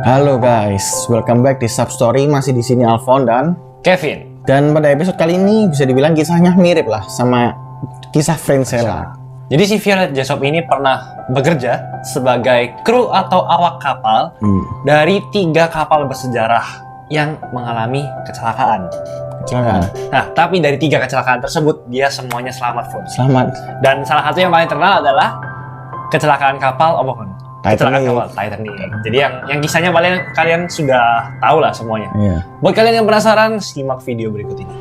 Halo guys, welcome back di Substory. Masih di sini Alfon dan Kevin. Dan pada episode kali ini bisa dibilang kisahnya mirip lah sama kisah Friendzella. Jadi si Violet Jessop ini pernah bekerja sebagai kru atau awak kapal dari 3 kapal bersejarah yang mengalami kecelakaan. Nah, tapi dari 3 kecelakaan tersebut dia semuanya selamat, Fon. Selamat. Dan salah satu yang paling terkenal adalah kecelakaan kapal apa, Fon? Kecelakaan kapal Titanic. Jadi yang kisahnya kalian sudah tahu lah semuanya. Iya. Buat kalian yang penasaran, simak video berikut ini.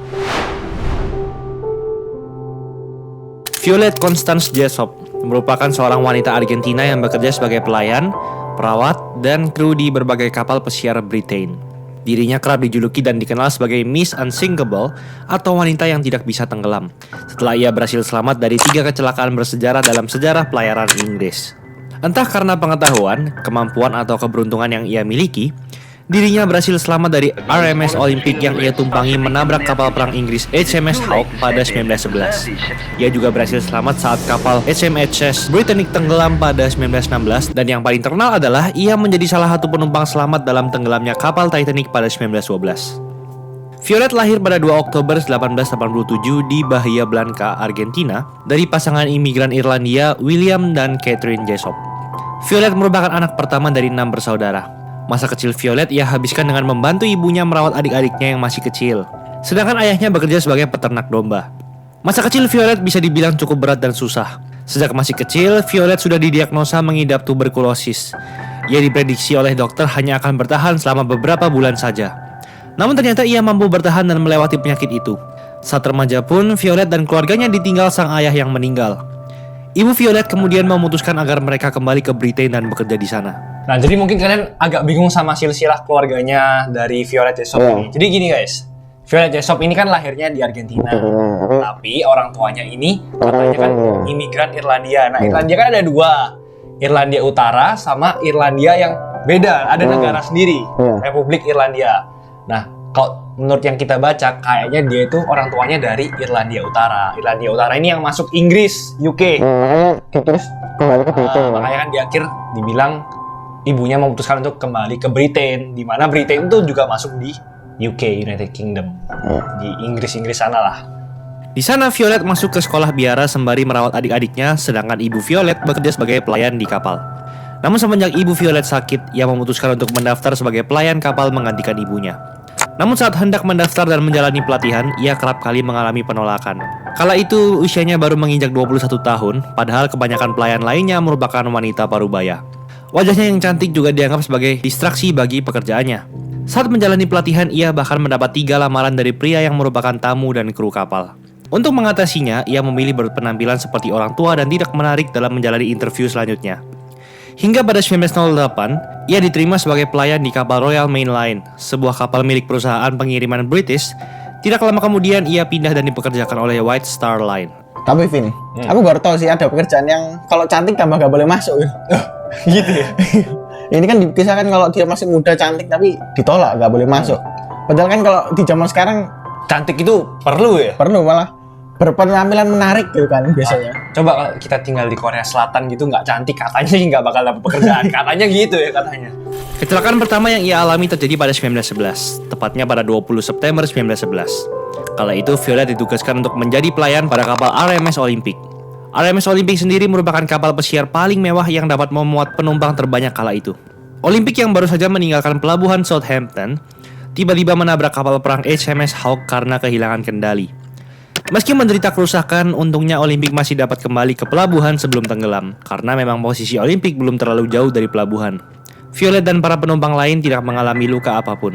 Violet Constance Jessop merupakan seorang wanita Argentina yang bekerja sebagai pelayan, perawat, dan kru di berbagai kapal pesiar Britain. Dirinya kerap dijuluki dan dikenal sebagai Miss Unsinkable atau wanita yang tidak bisa tenggelam, setelah ia berhasil selamat dari 3 kecelakaan bersejarah dalam sejarah pelayaran Inggris. Entah karena pengetahuan, kemampuan, atau keberuntungan yang ia miliki, dirinya berhasil selamat dari RMS Olympic yang ia tumpangi menabrak kapal perang Inggris HMS Hawke pada 1911. Ia juga berhasil selamat saat kapal HMHS Britannic tenggelam pada 1916, dan yang paling terkenal adalah ia menjadi salah satu penumpang selamat dalam tenggelamnya kapal Titanic pada 1912. Violet lahir pada 2 Oktober 1887 di Bahia Blanca, Argentina, dari pasangan imigran Irlandia William dan Catherine Jessop. Violet merupakan anak pertama dari 6 bersaudara. Masa kecil Violet ia habiskan dengan membantu ibunya merawat adik-adiknya yang masih kecil, sedangkan ayahnya bekerja sebagai peternak domba. Masa kecil Violet bisa dibilang cukup berat dan susah. Sejak masih kecil, Violet sudah didiagnosa mengidap tuberkulosis. Ia diprediksi oleh dokter hanya akan bertahan selama beberapa bulan saja. Namun ternyata ia mampu bertahan dan melewati penyakit itu. Saat remaja pun, Violet dan keluarganya ditinggal sang ayah yang meninggal. Ibu Violet kemudian memutuskan agar mereka kembali ke Britain dan bekerja di sana. Nah, jadi mungkin kalian agak bingung sama silsilah keluarganya dari Violet Jessop ini. Jadi gini guys, Violet Jessop ini kan lahirnya di Argentina, tapi orang tuanya ini katanya kan imigran Irlandia. Nah, Irlandia kan ada 2, Irlandia Utara sama Irlandia yang beda, ada negara sendiri, Republik Irlandia. Nah, kalau menurut yang kita baca, kayaknya dia itu orang tuanya dari Irlandia Utara. Irlandia Utara ini yang masuk Inggris, UK. Terus kembali ke Britain. Makanya kan di akhir dibilang ibunya memutuskan untuk kembali ke Britain, di mana Britain itu juga masuk di UK, United Kingdom, di Inggris sana lah. Di sana Violet masuk ke sekolah biara sembari merawat adik-adiknya, sedangkan ibu Violet bekerja sebagai pelayan di kapal. Namun semenjak ibu Violet sakit, ia memutuskan untuk mendaftar sebagai pelayan kapal menggantikan ibunya. Namun saat hendak mendaftar dan menjalani pelatihan, ia kerap kali mengalami penolakan. Kala itu usianya baru menginjak 21 tahun, padahal kebanyakan pelayan lainnya merupakan wanita parubaya. Wajahnya yang cantik juga dianggap sebagai distraksi bagi pekerjaannya. Saat menjalani pelatihan, ia bahkan mendapat 3 lamaran dari pria yang merupakan tamu dan kru kapal. Untuk mengatasinya, ia memilih berpenampilan seperti orang tua dan tidak menarik dalam menjalani interview selanjutnya. Hingga pada 1908, ia diterima sebagai pelayan di kapal Royal Main Line, sebuah kapal milik perusahaan pengiriman British. Tidak lama kemudian, ia pindah dan dipekerjakan oleh White Star Line. Tapi Vin, aku baru tahu sih ada pekerjaan yang kalau cantik tambah gak boleh masuk. Gitu ya? Ini kan dikisahkan kalau dia masih muda cantik tapi ditolak, gak boleh masuk. Padahal kan kalau di zaman sekarang Cantik itu perlu ya? perlu malah berpenampilan menarik gitu kan biasanya. Coba kalau kita tinggal di Korea Selatan gitu nggak cantik, katanya sih nggak bakal dapat pekerjaan. Katanya gitu ya katanya. Kecelakaan pertama yang ia alami terjadi pada 1911, tepatnya pada 20 September 1911. Kala itu Violet ditugaskan untuk menjadi pelayan pada kapal RMS Olympic. RMS Olympic sendiri merupakan kapal pesiar paling mewah yang dapat memuat penumpang terbanyak kala itu. Olympic yang baru saja meninggalkan pelabuhan Southampton tiba-tiba menabrak kapal perang HMS Hawke karena kehilangan kendali. Meski menderita kerusakan, untungnya Olympic masih dapat kembali ke pelabuhan sebelum tenggelam, karena memang posisi Olympic belum terlalu jauh dari pelabuhan. Violet dan para penumpang lain tidak mengalami luka apapun.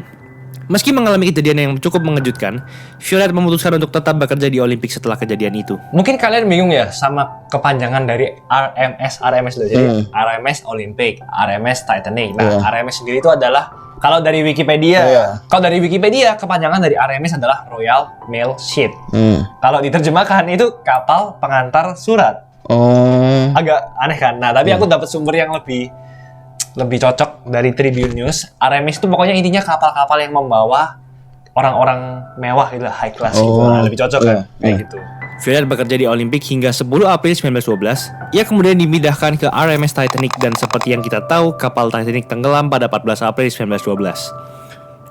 Meski mengalami kejadian yang cukup mengejutkan, Violet memutuskan untuk tetap bekerja di Olympic setelah kejadian itu. Mungkin kalian bingung ya sama kepanjangan dari RMS itu. Jadi RMS Olympic, RMS Titanic. Nah, RMS sendiri itu adalah kalau dari Wikipedia, kepanjangan dari RMS adalah Royal Mail Ship. Kalau diterjemahkan itu kapal pengantar surat. Agak aneh kan? Nah, tapi aku dapat sumber yang lebih cocok dari Tribune News. RMS itu pokoknya intinya kapal-kapal yang membawa orang-orang mewah gitu, high class gitu. Oh, Nah, lebih cocok iya, kan kayak iya. gitu. Violet bekerja di Olimpik hingga 10 April 1912. Ia kemudian dipindahkan ke RMS Titanic dan seperti yang kita tahu, kapal Titanic tenggelam pada 14 April 1912.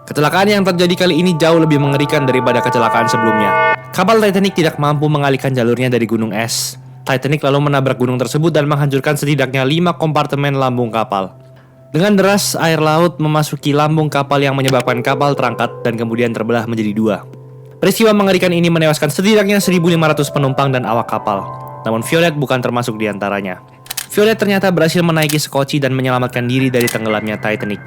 Kecelakaan yang terjadi kali ini jauh lebih mengerikan daripada kecelakaan sebelumnya. Kapal Titanic tidak mampu mengalihkan jalurnya dari gunung es. Titanic lalu menabrak gunung tersebut dan menghancurkan setidaknya 5 kompartemen lambung kapal. Dengan deras, air laut memasuki lambung kapal yang menyebabkan kapal terangkat dan kemudian terbelah menjadi 2. Peristiwa mengerikan ini menewaskan setidaknya 1.500 penumpang dan awak kapal. Namun Violet bukan termasuk di antaranya. Violet ternyata berhasil menaiki sekoci dan menyelamatkan diri dari tenggelamnya Titanic.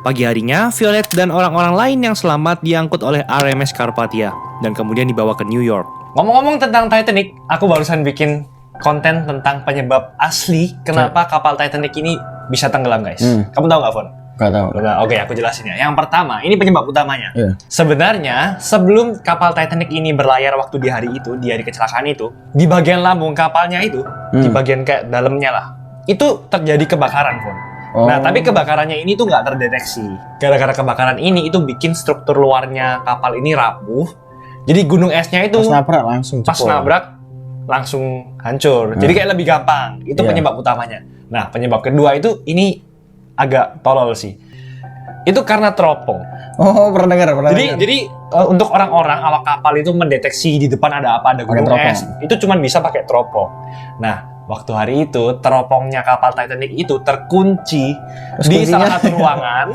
Pagi harinya, Violet dan orang-orang lain yang selamat diangkut oleh RMS Carpathia dan kemudian dibawa ke New York. Ngomong-ngomong tentang Titanic, aku barusan bikin konten tentang penyebab asli kenapa kapal Titanic ini bisa tenggelam, guys. Kamu tahu nggak, Fon? Gak tahu. Oke, aku jelasin ya. Yang pertama, ini penyebab utamanya. Iya. Sebenarnya, sebelum kapal Titanic ini berlayar waktu di hari itu, di hari kecelakaan itu, di bagian lambung kapalnya itu, di bagian kayak dalamnya lah, itu terjadi kebakaran, Fon. Oh. Nah, tapi kebakarannya ini tuh nggak terdeteksi. Gara-gara kebakaran ini, itu bikin struktur luarnya kapal ini rapuh. Jadi gunung esnya itu Pas nabrak langsung pas jebol. nabrak langsung hancur. Jadi kayak lebih gampang. Itu Iya. penyebab utamanya. Nah, penyebab kedua itu ini agak tolol sih. Itu karena teropong. Oh, pernah dengar. Jadi untuk orang-orang awak kapal itu mendeteksi di depan ada apa, ada gunung Pakai es, itu cuma bisa pakai teropong. Nah, waktu hari itu teropongnya kapal Titanic itu terkunci Terus di kuncinya? salah satu ruangan.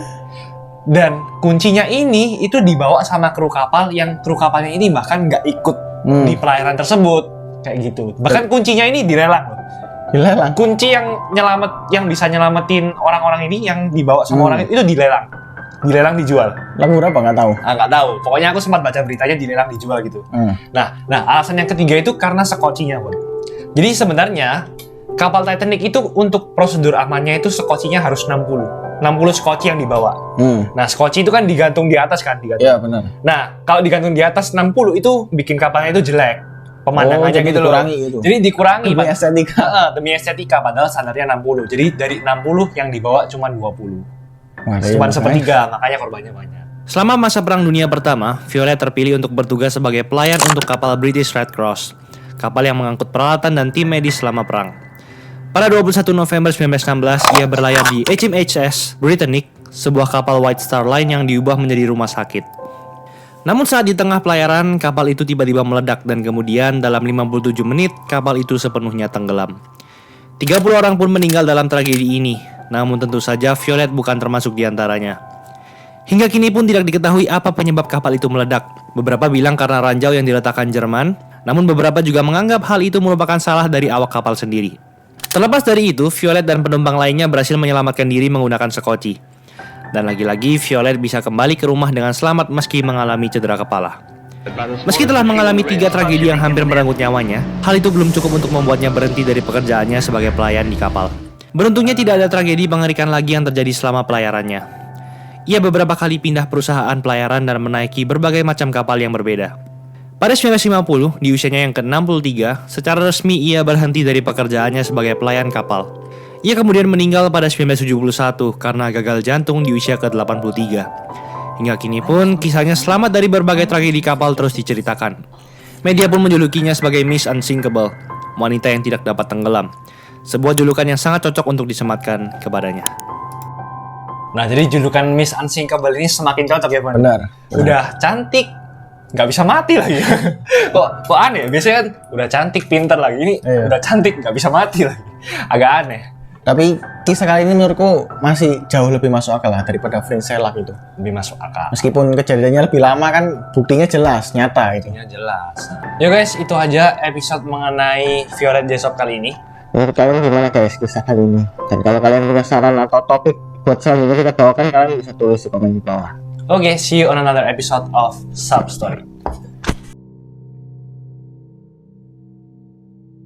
Dan kuncinya ini itu dibawa sama kru kapal yang kru kapalnya ini bahkan nggak ikut di pelayaran tersebut kayak gitu. Bahkan kuncinya ini dilelang loh. Dilelang. Kunci yang bisa nyelamatin orang-orang ini yang dibawa sama orang itu dilelang dijual. Lagu berapa nggak tahu. Nggak tahu. Pokoknya aku sempat baca beritanya dilelang dijual gitu. Nah, alasan yang ketiga itu karena sekocinya, Bon. Jadi sebenarnya kapal Titanic itu untuk prosedur amannya itu sekocinya harus 60 skoci yang dibawa. Nah, skoci itu kan digantung di atas kan, Iya benar. Nah, kalau digantung di atas 60 itu bikin kapalnya itu jelek. Pemandangannya jadi gitu loh. dikurangi gitu. Jadi dikurangi Demi estetika. demi estetika, padahal standarnya 60. Jadi dari 60 yang dibawa cuma 20. Wah, Cuma sepertiga, makanya korbannya banyak. Selama masa Perang Dunia Pertama, Violet terpilih untuk bertugas sebagai pelayan untuk kapal British Red Cross, kapal yang mengangkut peralatan dan tim medis selama perang. Pada 21 November 1916, ia berlayar di HMHS Britannic, sebuah kapal White Star Line yang diubah menjadi rumah sakit. Namun saat di tengah pelayaran, kapal itu tiba-tiba meledak dan kemudian dalam 57 menit, kapal itu sepenuhnya tenggelam. 30 orang pun meninggal dalam tragedi ini, namun tentu saja Violet bukan termasuk di antaranya. Hingga kini pun tidak diketahui apa penyebab kapal itu meledak. Beberapa bilang karena ranjau yang diletakkan Jerman, namun beberapa juga menganggap hal itu merupakan salah dari awak kapal sendiri. Terlepas dari itu, Violet dan penumpang lainnya berhasil menyelamatkan diri menggunakan sekoci. Dan lagi-lagi Violet bisa kembali ke rumah dengan selamat meski mengalami cedera kepala. Meski telah mengalami 3 tragedi yang hampir merenggut nyawanya, hal itu belum cukup untuk membuatnya berhenti dari pekerjaannya sebagai pelayan di kapal. Beruntungnya tidak ada tragedi mengerikan lagi yang terjadi selama pelayarannya. Ia beberapa kali pindah perusahaan pelayaran dan menaiki berbagai macam kapal yang berbeda. Pada 1950, di usianya yang ke-63, secara resmi ia berhenti dari pekerjaannya sebagai pelayan kapal. Ia kemudian meninggal pada 1971 karena gagal jantung di usia ke-83. Hingga kini pun kisahnya selamat dari berbagai tragedi kapal terus diceritakan. Media pun menjulukinya sebagai Miss Unsinkable, wanita yang tidak dapat tenggelam. Sebuah julukan yang sangat cocok untuk disematkan kepadanya. Nah, jadi julukan Miss Unsinkable ini semakin cocok ya, Pak? Benar. Udah cantik, nggak bisa mati lagi. kok aneh? Biasanya kan udah cantik, pinter lagi. Ini udah cantik, nggak bisa mati lagi. Agak aneh. Tapi kisah kali ini menurutku masih jauh lebih masuk akal lah daripada Prince Sheila gitu. Lebih masuk akal. Meskipun kejadiannya lebih lama kan buktinya jelas, nyata gitu. Buktinya jelas. Ya guys, itu aja episode mengenai Violet Jessop kali ini. Menurut kalian gimana guys kisah kali ini? Dan kalau kalian punya saran atau topik buat selanjutnya kita bawakan, kalian bisa tulis di komen di bawah. Oke, see you on another episode of Sub Story.